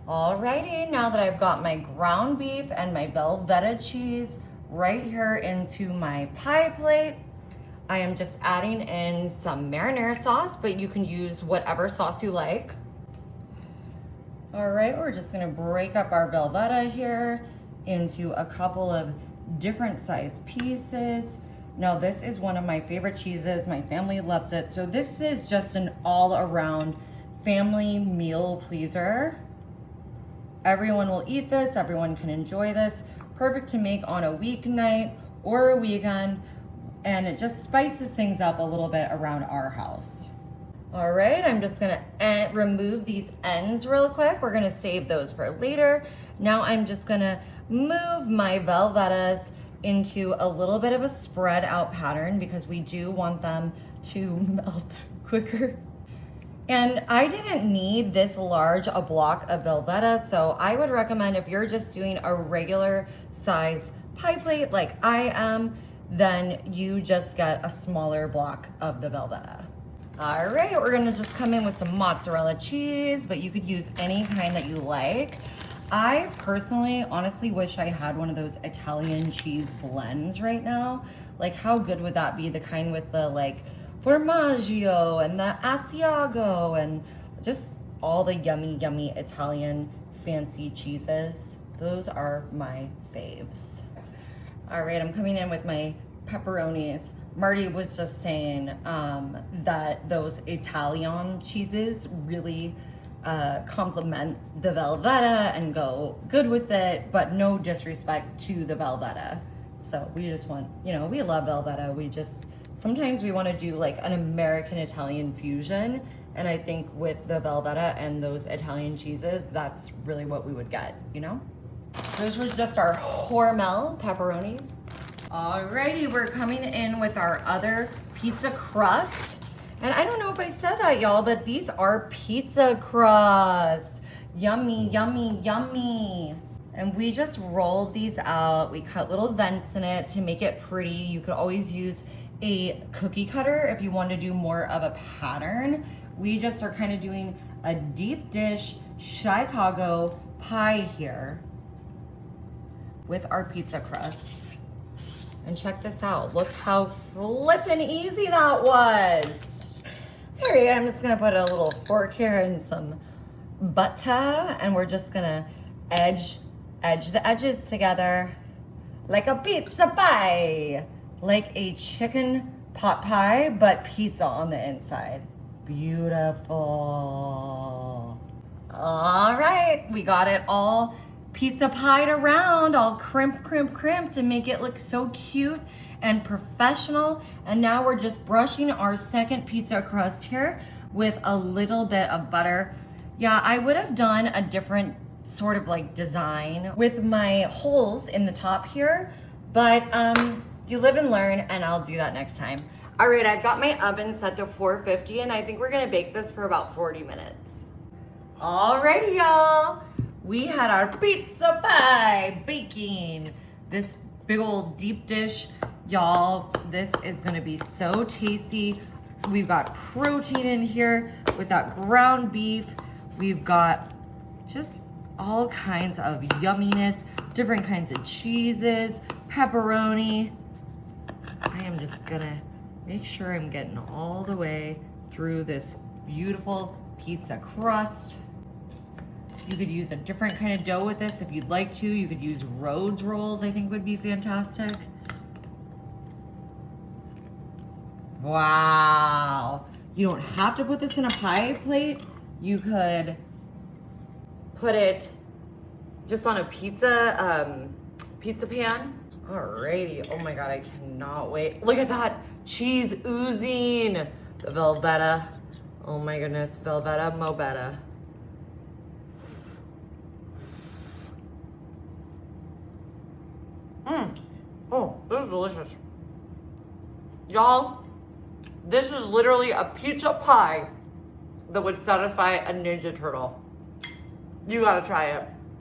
Alrighty, now that I've got my ground beef and my Velveeta cheese right here into my pie plate, I am just adding in some marinara sauce, but you can use whatever sauce you like. All right, we're just gonna break up our Velveeta here into a couple of different size pieces. Now this is one of my favorite cheeses. My family loves it. So this is just an all around family meal pleaser. Everyone will eat this, everyone can enjoy this. Perfect to make on a weeknight or a weekend, and it just spices things up a little bit around our house. All right, I'm just gonna remove these ends real quick. We're gonna save those for later. Now I'm just gonna move my Velveetas into a little bit of a spread out pattern because we do want them to melt quicker. And I didn't need this large a block of Velveeta, so I would recommend if you're just doing a regular size pie plate like I am, then you just get a smaller block of the Velveeta. All right, we're gonna just come in with some mozzarella cheese, but you could use any kind that you like. I personally, honestly wish I had one of those Italian cheese blends right now. Like how good would that be? The kind with the like formaggio and the Asiago and just all the yummy, yummy Italian fancy cheeses. Those are my faves. All right, I'm coming in with my pepperonis. Marty was just saying that those Italian cheeses really complement the Velveeta and go good with it, but no disrespect to the Velveeta. So we just want, you know, we love Velveeta. Sometimes we want to do like an American Italian fusion. And I think with the Velveeta and those Italian cheeses, that's really what we would get, you know? Those were just our Hormel pepperonis. Alrighty, we're coming in with our other pizza crust. And I don't know if I said that, y'all, but these are pizza crusts. Yummy, yummy, yummy. And we just rolled these out. We cut little vents in it to make it pretty. You could always use a cookie cutter if you want to do more of a pattern. We just are kind of doing a deep dish Chicago pie here with our pizza crust. And check this out. Look how flippin' easy that was. Here, I'm just gonna put a little fork here and some butter, and we're just gonna edge the edges together like a pizza pie, like a chicken pot pie, but pizza on the inside. Beautiful. All right, we got it all pizza pied around, all crimp to make it look so cute and professional. And now we're just brushing our second pizza crust here with a little bit of butter. Yeah, I would have done a different sort of like design with my holes in the top here, but you live and learn, and I'll do that next time. All right, I've got my oven set to 450, and I think we're gonna bake this for about 40 minutes. Alrighty, y'all. We had our pizza pie baking. This big old deep dish, y'all. This is gonna be so tasty. We've got protein in here with that ground beef. We've got just all kinds of yumminess, different kinds of cheeses, pepperoni. I am just gonna make sure I'm getting all the way through this beautiful pizza crust. You could use a different kind of dough with this if you'd like to. You could use Rhodes rolls, I think would be fantastic. Wow. You don't have to put this in a pie plate. You could put it just on a pizza pan. Alrighty, oh my God, I cannot wait. Look at that, cheese oozing. The Velveeta, oh my goodness, Velveeta Mobetta. Oh, this is delicious. Y'all, this is literally a pizza pie that would satisfy a Ninja Turtle. You gotta try it.